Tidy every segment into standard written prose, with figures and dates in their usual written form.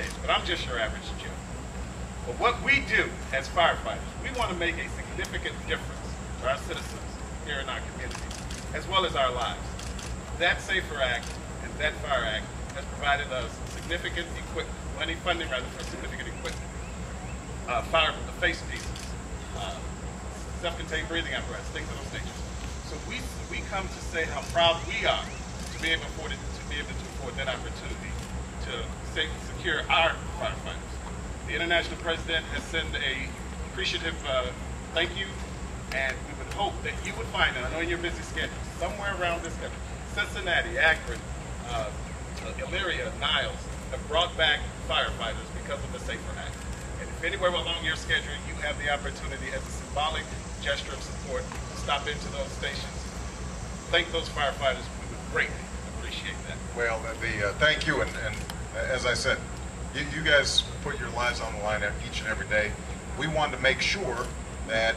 days, but I'm just your average Joe. But what we do as firefighters, we want to make a significant difference for our citizens here in our communities, as well as our lives. That SAFER Act and that FIRE Act has provided us significant equipment, funding rather, for significant equipment. Fire face pieces, self-contained breathing apparatus, things of those natures. So we come to say how proud we are to be able to afford that opportunity to secure our firefighters. The international president has sent a appreciative thank you, and we would hope that you would find, and I know in your busy schedule, somewhere around this country, Cincinnati, Akron, Elyria, Niles, have brought back firefighters because of the SAFER Act. And if anywhere along your schedule you have the opportunity as a symbolic gesture of support to stop into those stations, thank those firefighters. We would greatly appreciate that. Well, thank you, and as I said, you guys put your lives on the line each and every day. We wanted to make sure that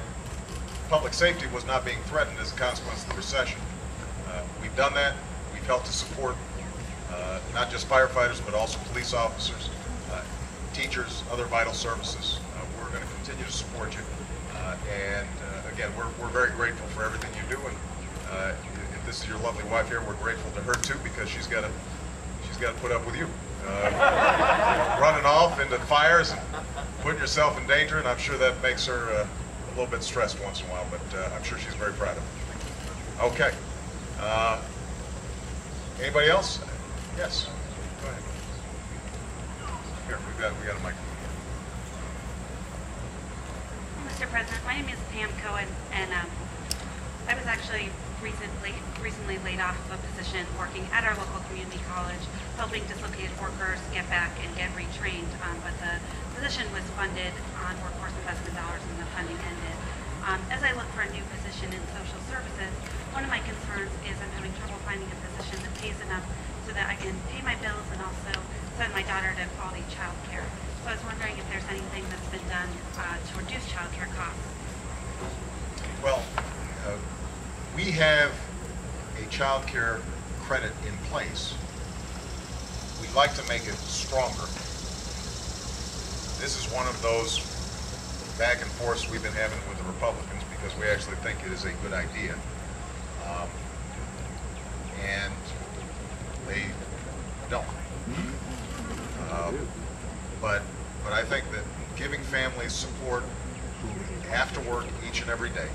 public safety was not being threatened as a consequence of the recession. We've done that. We've helped to support not just firefighters, but also police officers, teachers, other vital services. We're going to continue to support you. And again, we're very grateful for everything you do. And if this is your lovely wife here, we're grateful to her too, because she's got to put up with you. Running off into fires and putting yourself in danger, and I'm sure that makes her a little bit stressed once in a while, but I'm sure she's very proud of it. Okay. Anybody else? Yes. Go ahead. Here, we got a microphone. Mr. President, my name is Pam Cohen, and I was actually recently laid off of a position working at our local community college, helping dislocated workers get back and get retrained. But the position was funded on workforce investment dollars, and the funding ended. As I look for a new position in social services, one of my concerns is I'm having trouble finding a position that pays enough so that I can pay my bills and also send my daughter to quality child care. So I was wondering if there's anything that's been done to reduce child care costs. Well, we have a child care credit in place. We'd like to make it stronger. This is one of those back and forths we've been having with the Republicans because we actually think it is a good idea. And they don't. But I think that giving families support who have to work each and every day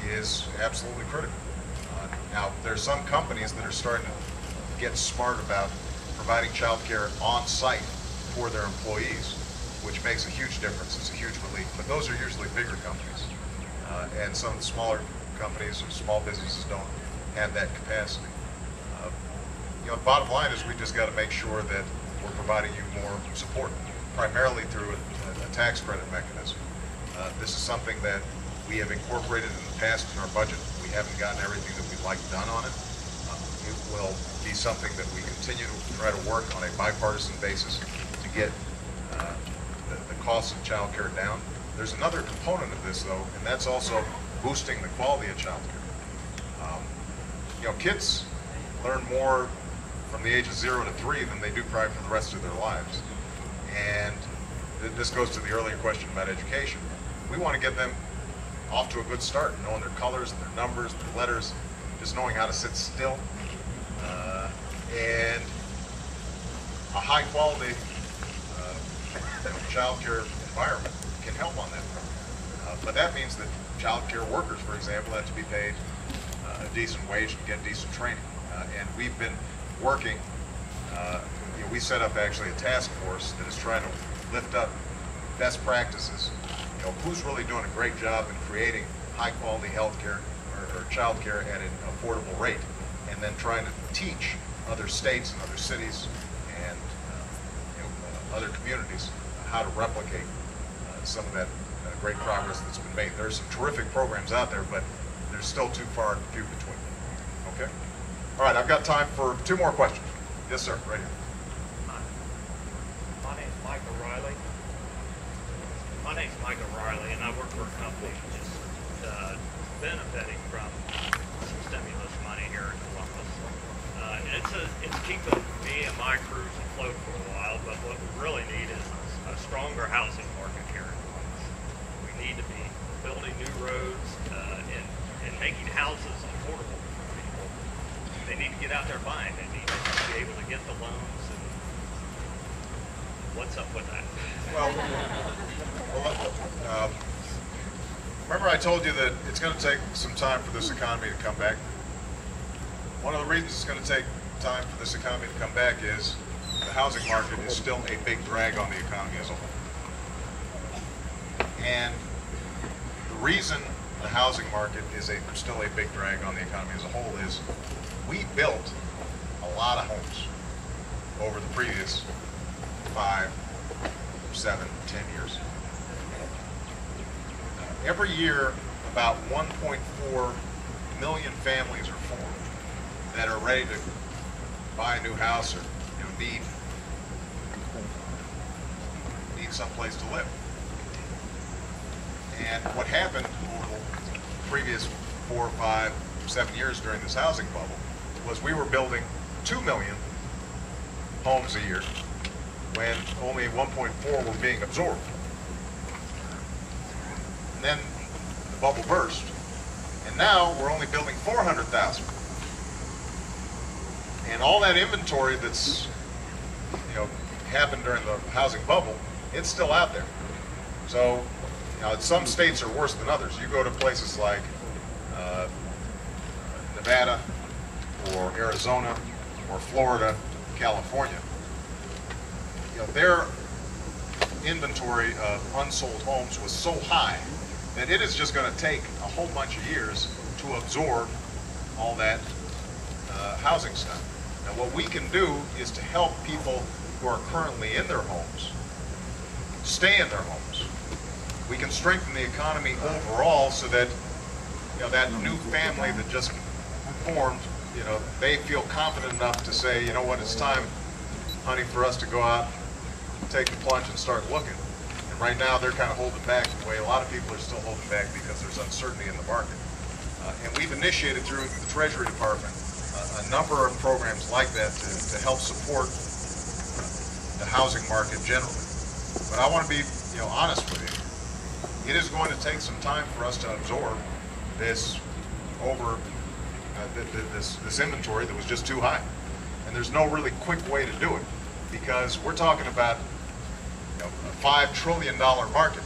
is absolutely critical. Now, there's some companies that are starting to get smart about providing child care on site for their employees, which makes a huge difference. It's a huge relief. But those are usually bigger companies. And some smaller companies or small businesses don't have that capacity. The bottom line is we just got to make sure that we're providing you more support, primarily through a tax credit mechanism. This is something that we have incorporated in the past in our budget. We haven't gotten everything that we'd like done on it. It will be something that we continue to try to work on a bipartisan basis to get the cost of child care down. There's another component of this, though, and that's also boosting the quality of child care. Kids learn more from the age of 0 to 3 than they do probably for the rest of their lives. And this goes to the earlier question about education. We want to get them off to a good start, knowing their colors and their numbers, their letters, just knowing how to sit still. And a high quality child care environment can help on that front. But that means that child care workers, for example, have to be paid a decent wage and get decent training. And we've been working, we set up actually a task force that is trying to lift up best practices. Who's really doing a great job in creating high quality health care or child care at an affordable rate, and then trying to teach other states and other cities and other communities how to replicate some of that great progress that's been made. There's some terrific programs out there, but there's still too far and few between. Okay? All right, I've got time for 2 more questions. Yes, sir, right here. Hi. My name's Mike O'Reilly. And I work for a company that's benefiting from some stimulus money here in Columbus. It's keeping me and my crews afloat for a while, but stronger housing market here. We need to be building new roads and making houses affordable for people. They need to get out there buying. They need to be able to get the loans. And what's up with that? Remember I told you that it's going to take some time for this economy to come back? One of the reasons it's going to take time for this economy to come back is the housing market is still a big drag on the economy as a whole. And the reason the housing market is still a big drag on the economy as a whole is we built a lot of homes over the previous 5, 7, 10 years. Every year, about 1.4 million families are formed that are ready to buy a new house or need someplace to live. And what happened over the previous 4, 5, 7 years during this housing bubble was we were building 2 million homes a year when only 1.4 were being absorbed. And then the bubble burst, and now we're only building 400,000. And all that inventory that's happened during the housing bubble, it's still out there. So some states are worse than others. You go to places like Nevada or Arizona or Florida, California, their inventory of unsold homes was so high that it is just going to take a whole bunch of years to absorb all that housing stuff. Now what we can do is to help people who are currently in their homes stay in their homes. We can strengthen the economy overall so that that new family that just formed, they feel confident enough to say, you know what, it's time, honey, for us to go out, take the plunge and start looking. And right now they're kind of holding back the way a lot of people are still holding back because there's uncertainty in the market. And we've initiated through the Treasury Department a number of programs like that to help support the housing market generally. But I want to be honest with you. It is going to take some time for us to absorb this this inventory that was just too high. And there's no really quick way to do it because we're talking about a $5 trillion market.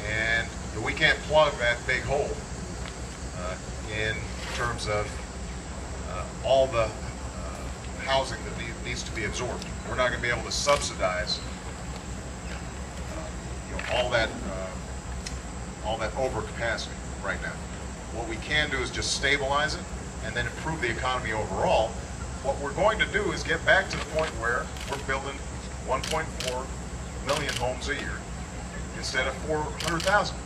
And we can't plug that big hole in terms of all the housing that needs to be absorbed. We're not going to be able to subsidize all that overcapacity right now. What we can do is just stabilize it and then improve the economy overall. What we're going to do is get back to the point where we're building 1.4 million homes a year instead of 400,000.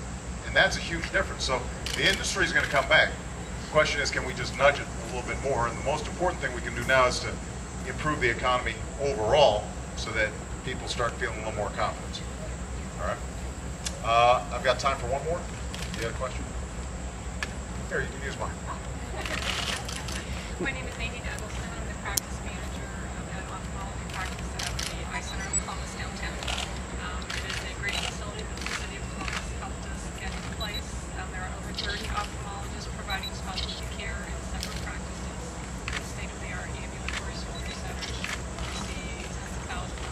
And that's a huge difference. So the industry is going to come back. The question is, can we just nudge it a little bit more? And the most important thing we can do now is to improve the economy overall so that people start feeling a little more confidence. All right. I've got time for one more. You got a question? Here, you can use mine. My name is Nadine Douglas.